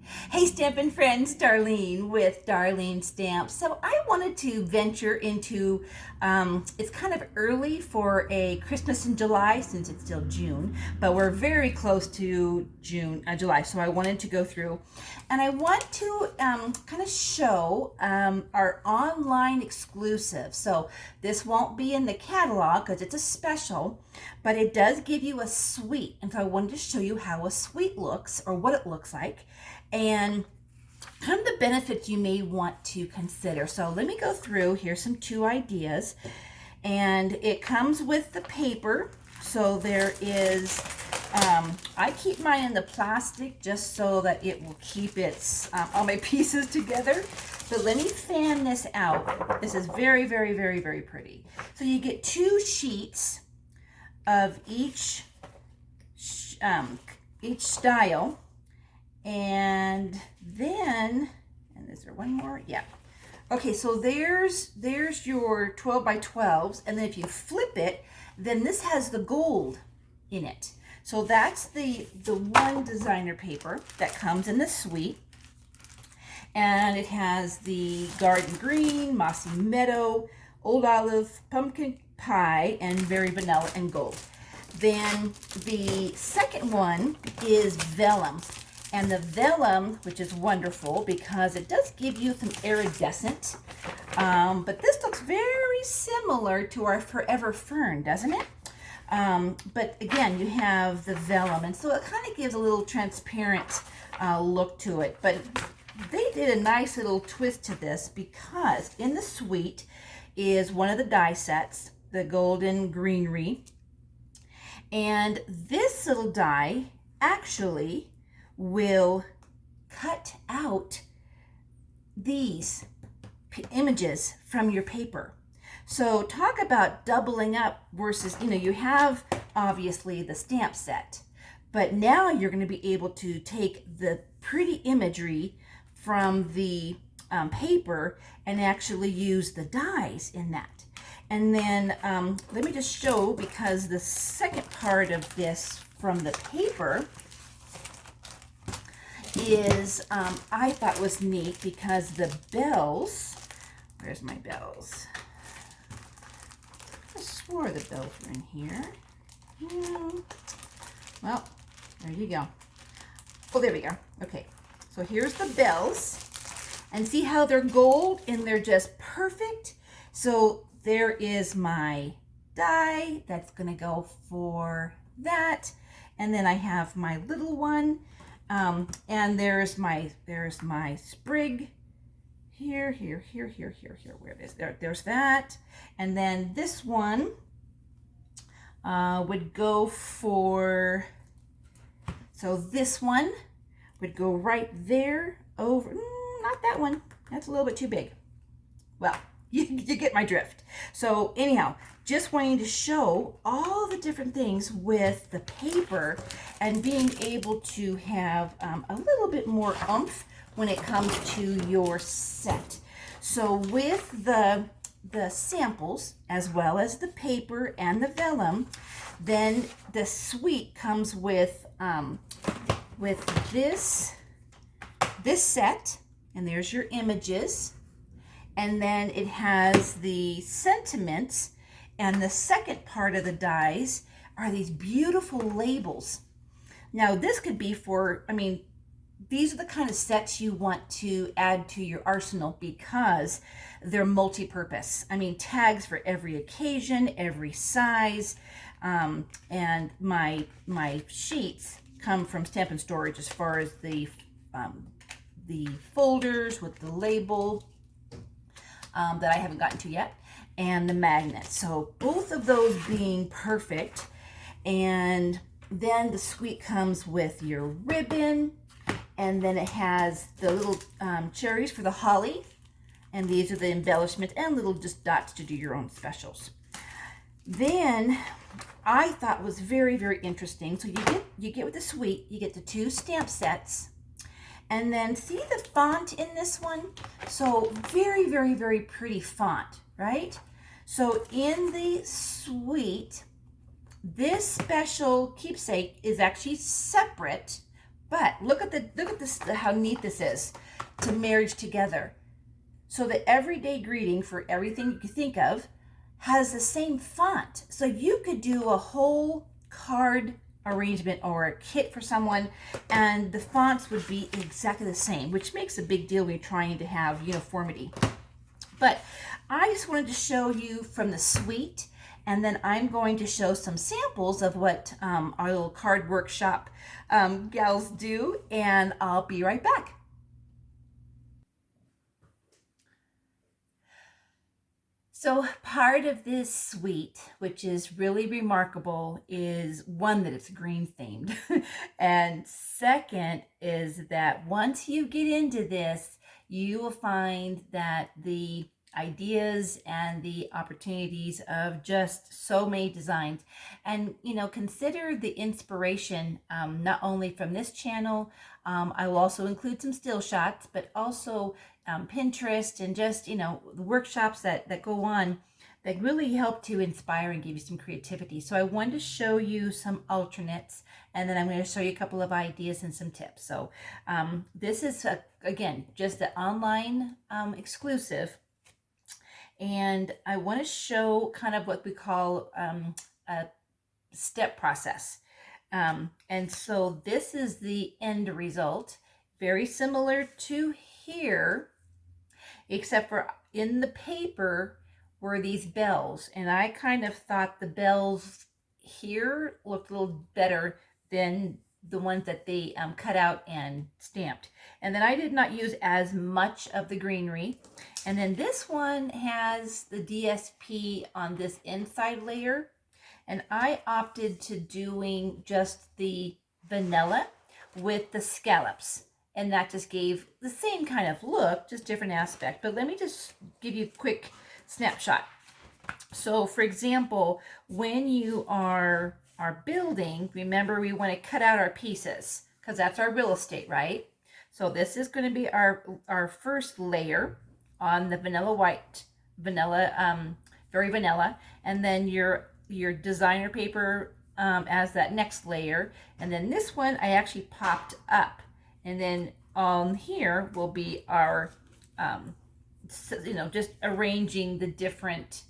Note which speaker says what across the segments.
Speaker 1: Hey Stampin' Friends, Darlene with Darling Stamps. So I wanted to venture into, it's kind of early for a Christmas in July since it's still June, but we're very close to July. So I wanted to go through and I want to kind of show our online exclusive. So this won't be in the catalog because it's a special, but it does give you a suite. And so I wanted to show you how a suite looks or what it looks like, and kind of the benefits you may want to consider. So let me go through. Here's some two ideas, and it comes with the paper. So there is, I keep mine in the plastic just so that it will keep its all my pieces together. So let me fan this out. This is very, very, very, very pretty. So you get two sheets of each style. And then, and is there one more? Yeah. Okay, so there's your 12 by 12s, and then if you flip it, then this has the gold in it. So that's the one designer paper that comes in the suite. And it has the garden green, mossy meadow, old olive, pumpkin pie, and very vanilla and gold. Then the second one is vellum. And the vellum, which is wonderful because it does give you some iridescent, but this looks very similar to our Forever Fern, doesn't it? But again, you have the vellum, and so it kind of gives a little transparent look to it. But they did a nice little twist to this because in the suite is one of the die sets, the golden greenery, and this little die actually will cut out these images from your paper. So talk about doubling up versus, you have obviously the stamp set, but now you're going to be able to take the pretty imagery from the paper and actually use the dies in that. And then let me just show, because the second part of this from the paper is I thought was neat because the bells, where's my bells? I swore the bells were in here. Well, there you go. Oh, there we go. Okay, so here's the bells, and see how they're gold and they're just perfect. So there is my die that's gonna go for that, and then I have my little one. And there's my sprig here, where it is. There's that. And then this one would go for, so this one would go right there over, not that one. That's a little bit too big. Well, you get my drift. So anyhow, just wanting to show all the different things with the paper and being able to have a little bit more oomph when it comes to your set. So with the samples, as well as the paper and the vellum, then the suite comes with this set, and there's your images. And then it has the sentiments, and the second part of the dies are these beautiful labels. Now this could be for, these are the kind of sets you want to add to your arsenal because they're multi-purpose. Tags for every occasion, every size, and my sheets come from Stampin' Storage as far as the folders with the label, that I haven't gotten to yet, and the magnet. So both of those being perfect. And then the suite comes with your ribbon, and then it has the little cherries for the holly, and these are the embellishments and little just dots to do your own specials. Then I thought was very, very interesting. So you get with the suite, you get the two stamp sets. And then see the font in this one? So very, very, very pretty font, right? So in the suite, this special keepsake is actually separate, but look at this, how neat this is to marriage together. So the everyday greeting for everything you can think of has the same font. So you could do a whole card arrangement or a kit for someone, and the fonts would be exactly the same, which makes a big deal when you're trying to have uniformity. But I just wanted to show you from the suite, and then I'm going to show some samples of what our little card workshop gals do, and I'll be right back. So part of this suite, which is really remarkable, is one, that it's green themed. And second is that once you get into this, you will find that the ideas and the opportunities of just so many designs, and consider the inspiration, not only from this channel. I will also include some still shots, but also Pinterest, and just the workshops that go on that really help to inspire and give you some creativity. So I wanted to show you some alternates, and then I'm going to show you a couple of ideas and some tips. So this is again just an online exclusive, and I want to show kind of what we call a step process. And so this is the end result, very similar to here, except for in the paper were these bells, and I kind of thought the bells here looked a little better than the ones that they cut out and stamped. And then I did not use as much of the greenery. And then this one has the DSP on this inside layer, and I opted to doing just the vanilla with the scallops, and that just gave the same kind of look, just different aspect. But let me just give you a quick snapshot. So for example, when you are building, remember we want to cut out our pieces because that's our real estate, right? So this is going to be our first layer on the vanilla white, very vanilla, and then your designer paper as that next layer, and then this one I actually popped up, and then on here will be our just arranging the different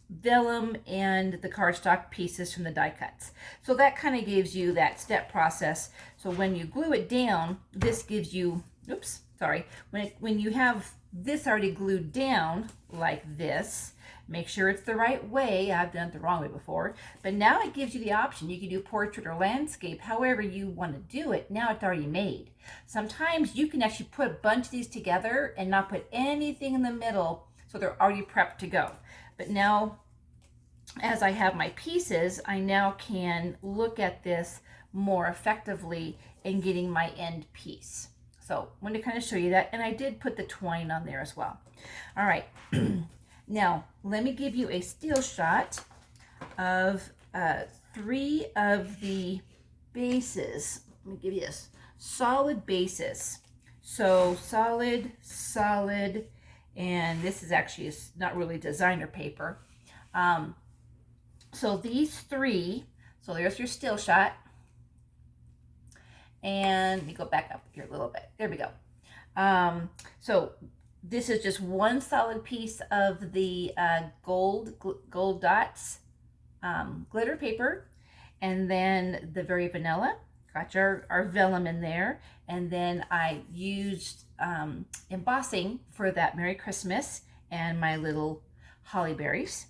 Speaker 1: vellum and the cardstock pieces from the die cuts. So that kind of gives you that step process. So when you glue it down, this gives you, oops, sorry, when you have this already glued down like this, make sure it's the right way. I've done it the wrong way before, but now it gives you the option. You can do portrait or landscape, however you want to do it. Now it's already made. Sometimes you can actually put a bunch of these together and not put anything in the middle, so they're already prepped to go. But now, as I have my pieces, I now can look at this more effectively in getting my end piece. So I wanted to kind of show you that, and I did put the twine on there as well. All right. Now, let me give you a still shot of 3 of the bases. Let me give you this. Solid bases. So solid, and this is actually not really designer paper. So these 3, so there's your still shot. And let me go back up here a little bit. There we go. So this is just one solid piece of the gold dots glitter paper, and then the very vanilla. Got our vellum in there, and then I used embossing for that Merry Christmas and my little holly berries.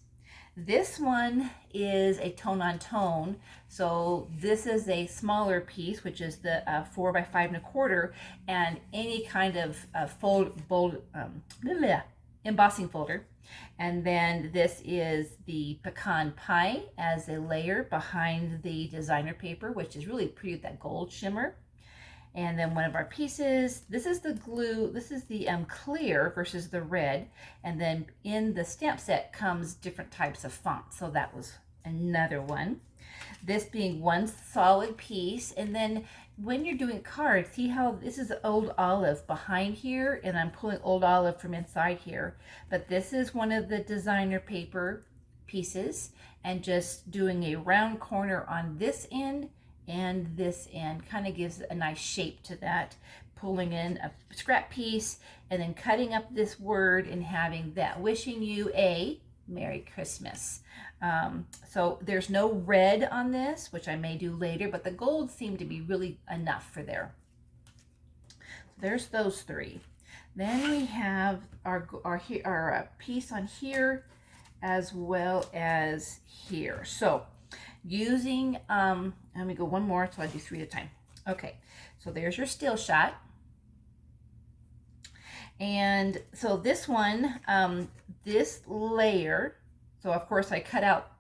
Speaker 1: This one is a tone on tone, so this is a smaller piece, which is the 4 by 5 1/4, and any kind of embossing folder. And then this is the pecan pie as a layer behind the designer paper, which is really pretty with that gold shimmer. And then one of our pieces, this is the glue, this is the clear versus the red. And then in the stamp set comes different types of fonts. So that was another one. This being one solid piece. And then when you're doing cards, see how this is old olive behind here, and I'm pulling old olive from inside here. But this is one of the designer paper pieces, and just doing a round corner on this end and this end. Kind of gives a nice shape to that. Pulling in a scrap piece and then cutting up this word and having that, wishing you a Merry Christmas. So there's no red on this, which I may do later, but the gold seemed to be really enough for there. So there's those three. Then we have our piece on here as well as here. So using, let me go one more, so I do three at a time. Okay, so there's your still shot. And so this one, this layer, so of course I cut out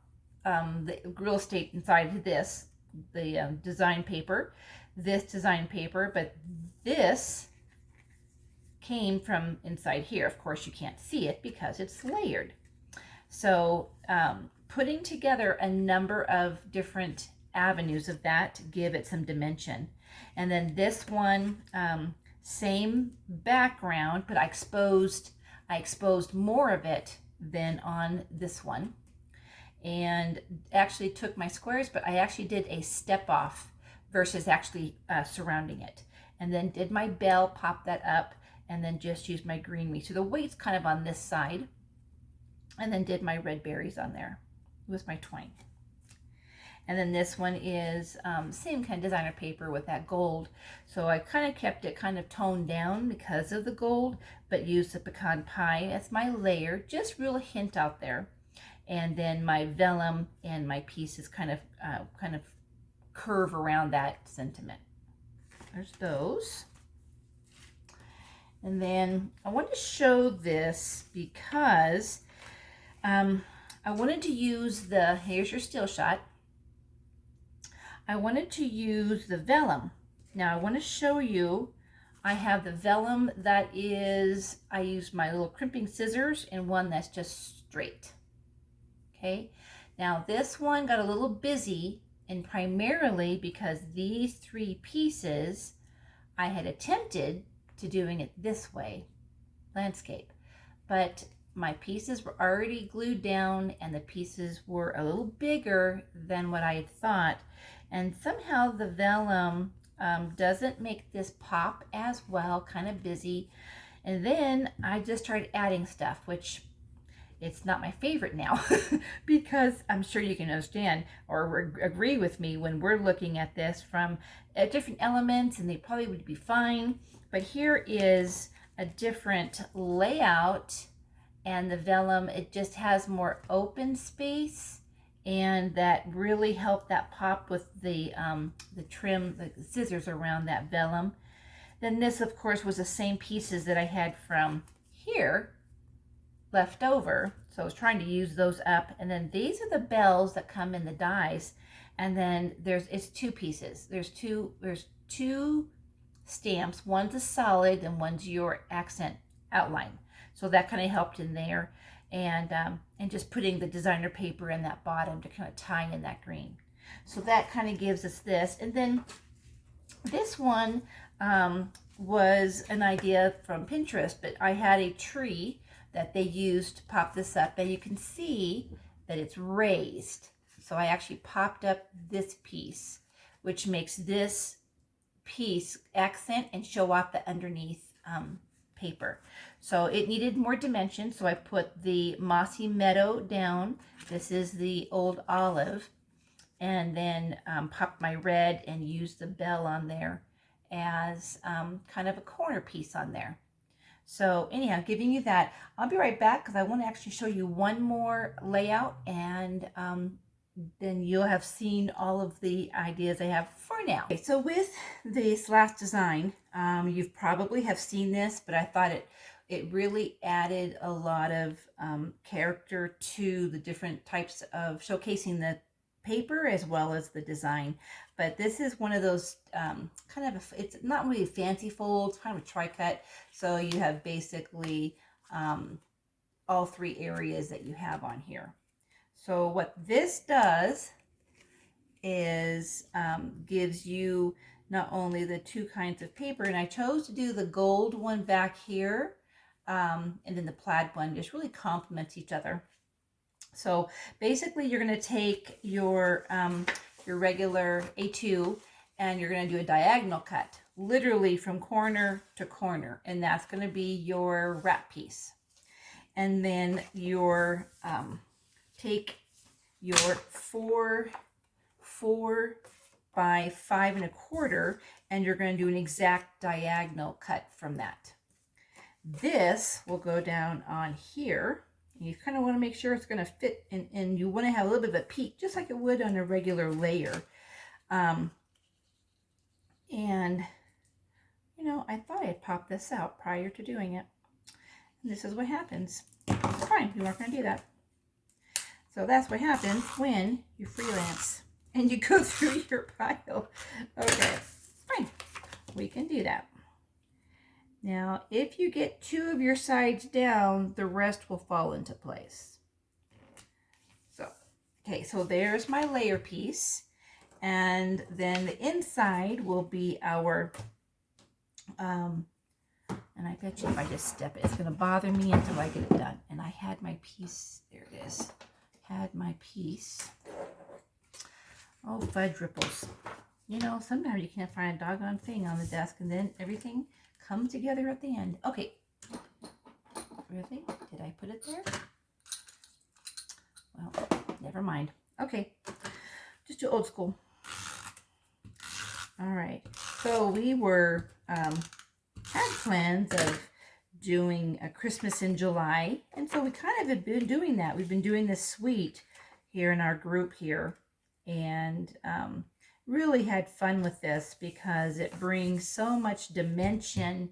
Speaker 1: the real estate inside this, the design paper, this design paper, but this came from inside here. Of course you can't see it because it's layered. So putting together a number of different avenues of that to give it some dimension. And then this one, same background, but I exposed more of it than on this one. And actually took my squares, but I actually did a step off versus actually surrounding it. And then did my bell, pop that up, and then just used my green meat. So the weight's kind of on this side. And then did my red berries on there with my twine. And then this one is same kind of designer paper with that gold. So I kind of kept it kind of toned down because of the gold, but used the pecan pie as my layer, just real hint out there. And then my vellum and my pieces kind of curve around that sentiment. There's those. And then I wanted to show this because I wanted to use here's your still shot. I wanted to use the vellum. Now I want to show you, I have the vellum that is, I used my little crimping scissors and one that's just straight. Okay, now this one got a little busy, and primarily because these three pieces, I had attempted to doing it this way, landscape, but my pieces were already glued down and the pieces were a little bigger than what I had thought. And somehow the vellum doesn't make this pop as well, kind of busy. And then I just started adding stuff, which it's not my favorite now because I'm sure you can understand or agree with me when we're looking at this from different elements, and they probably would be fine. But here is a different layout, and the vellum, it just has more open space, and that really helped that pop with the trim, the scissors around that vellum. Then this, of course, was the same pieces that I had from here left over, so I was trying to use those up. And then these are the bells that come in the dies, and then it's two pieces. There's two stamps. One's a solid and one's your accent outline. So that kind of helped in there, and just putting the designer paper in that bottom to kind of tie in that green. So that kind of gives us this. And then this one was an idea from Pinterest, but I had a tree that they used to pop this up, and you can see that it's raised. So I actually popped up this piece, which makes this piece accent and show off the underneath paper. So it needed more dimension, so I put the Mossy Meadow down. This is the old olive, and then popped my red and used the bell on there as kind of a corner piece on there. So anyhow, giving you that. I'll be right back because I want to actually show you one more layout, and then you'll have seen all of the ideas I have for now. Okay, so with this last design, you probably have seen this, but I thought it really added a lot of character to the different types of showcasing the paper as well as the design. But this is one of those it's not really a fancy fold, it's kind of a tri-cut. So you have basically all three areas that you have on here. So what this does is gives you not only the two kinds of paper, and I chose to do the gold one back here, and then the plaid one just really complements each other. So basically you're going to take your your regular A2, and you're going to do a diagonal cut, literally from corner to corner, and that's going to be your wrap piece. And then your take your 4 by 5 1/4, and you're going to do an exact diagonal cut from that. This will go down on here. You kind of want to make sure it's going to fit, and you want to have a little bit of a peak, just like it would on a regular layer. And, you know, I thought I had popped this out prior to doing it. And this is what happens. Fine, you aren't going to do that. So that's what happens when you freelance and you go through your pile. Okay, fine. We can do that. Now, if you get 2 of your sides down, the rest will fall into place. So, okay, so there's my layer piece. And then the inside will be our, and I bet you if I just step it, it's going to bother me until I get it done. And I had my piece, there it is, had my piece. Oh, fudge ripples. You know, sometimes you can't find a doggone thing on the desk, and then everything comes together at the end. Okay. Really? Did I put it there? Well, never mind. Okay. Just do old school. All right. So we were, had plans of doing a Christmas in July, and so we kind of have been doing that. We've been doing this suite here in our group here, and really had fun with this because it brings so much dimension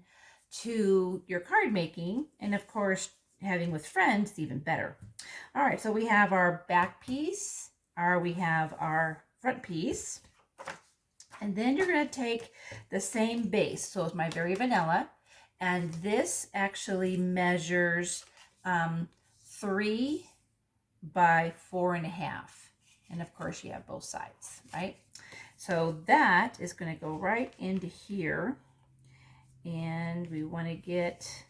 Speaker 1: to your card making, and of course having with friends is even better. All right, so we have our back piece, or we have our front piece, and then you're going to take the same base. So it's my Very Vanilla, and this actually measures 3 by 4 1/2, and of course you have both sides, right? So that is going to go right into here, and we want to get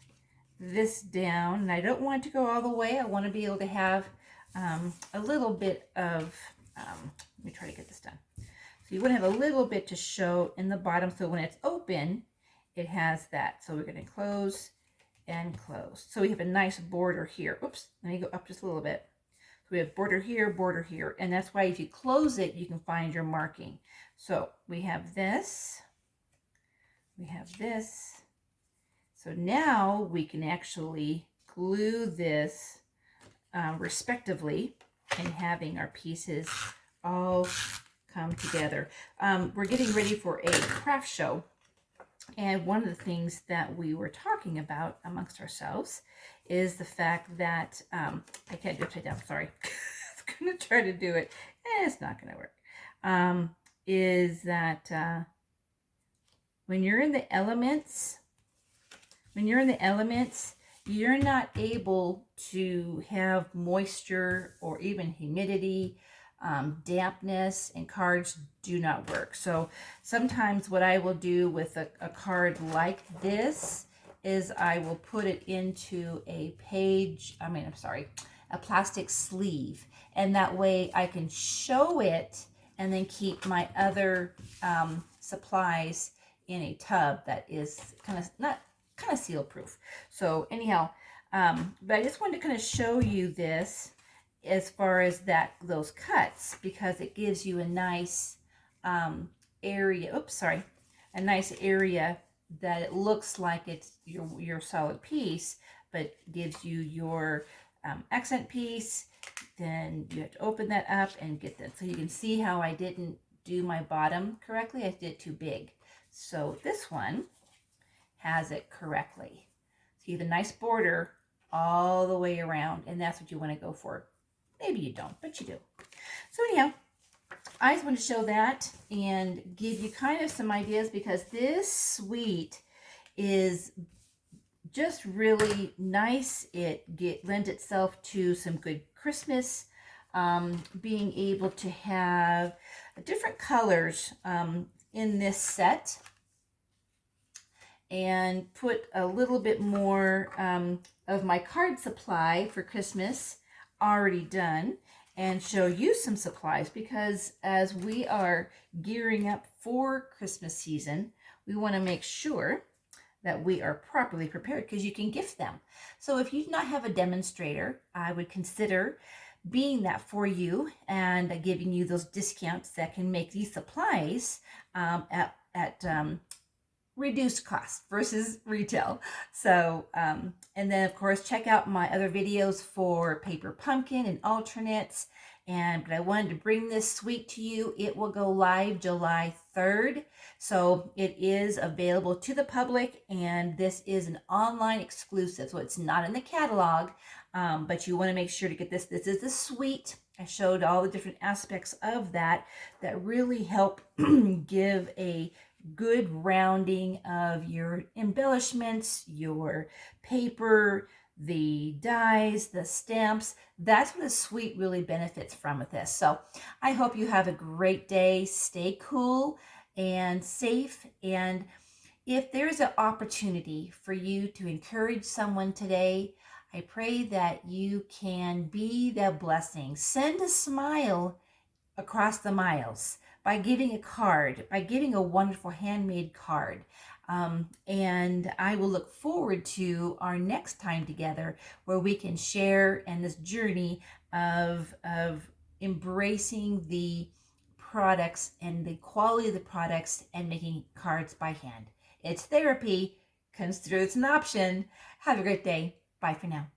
Speaker 1: this down, and I don't want it to go all the way. I want to be able to have a little bit of, let me try to get this done. So you want to have a little bit to show in the bottom, so when it's open, it has that. So we're going to close and close. So we have a nice border here. Oops, let me go up just a little bit. So we have border here, and that's why if you close it, you can find your marking. So we have this, we have this. So now we can actually glue this respectively, and having our pieces all come together. We're getting ready for a craft show, and one of the things that we were talking about amongst ourselves is the fact that, I can't do it upside down, sorry. I was going to try to do it, and it's not going to work. Is that when you're in the elements, you're not able to have moisture or even humidity, dampness, and cards do not work. So sometimes what I will do with a card like this is I will put it into a plastic sleeve, and that way I can show it and then keep my other supplies in a tub that is kind of seal proof. So anyhow, but I just wanted to kind of show you this as far as those cuts, because it gives you a nice area. A nice area that it looks like it's your solid piece, but gives you your accent piece. Then you have to open that up and get that. So you can see how I didn't do my bottom correctly. I did it too big. So this one has it correctly. So you have a nice border all the way around, and that's what you want to go for. Maybe you don't, but you do. So anyhow, I just want to show that and give you kind of some ideas, because this suite is just really nice. It lends itself to some good Christmas, being able to have different colors in this set, and put a little bit more of my card supply for Christmas already done. and show you some supplies, because as we are gearing up for Christmas season, we want to make sure that we are properly prepared, because you can gift them. So if you do not have a demonstrator, I would consider being that for you and giving you those discounts that can make these supplies at reduced cost versus retail. So, and then of course, check out my other videos for paper pumpkin and alternates. But I wanted to bring this sweet to you. It will go live July 3rd. So it is available to the public, and this is an online exclusive. So it's not in the catalog, but you want to make sure to get this. This is the sweet. I showed all the different aspects of that really help give a good rounding of your embellishments, your paper, the dies, the stamps. That's what a sweet really benefits from with this. So I hope you have a great day. Stay cool and safe. And if there's an opportunity for you to encourage someone today, I pray that you can be that blessing. Send a smile across the miles by giving a card, by giving a wonderful handmade card. And I will look forward to our next time together, where we can share in this journey of embracing the products and the quality of the products and making cards by hand. It's therapy. Consider it's an option. Have a great day. Bye for now.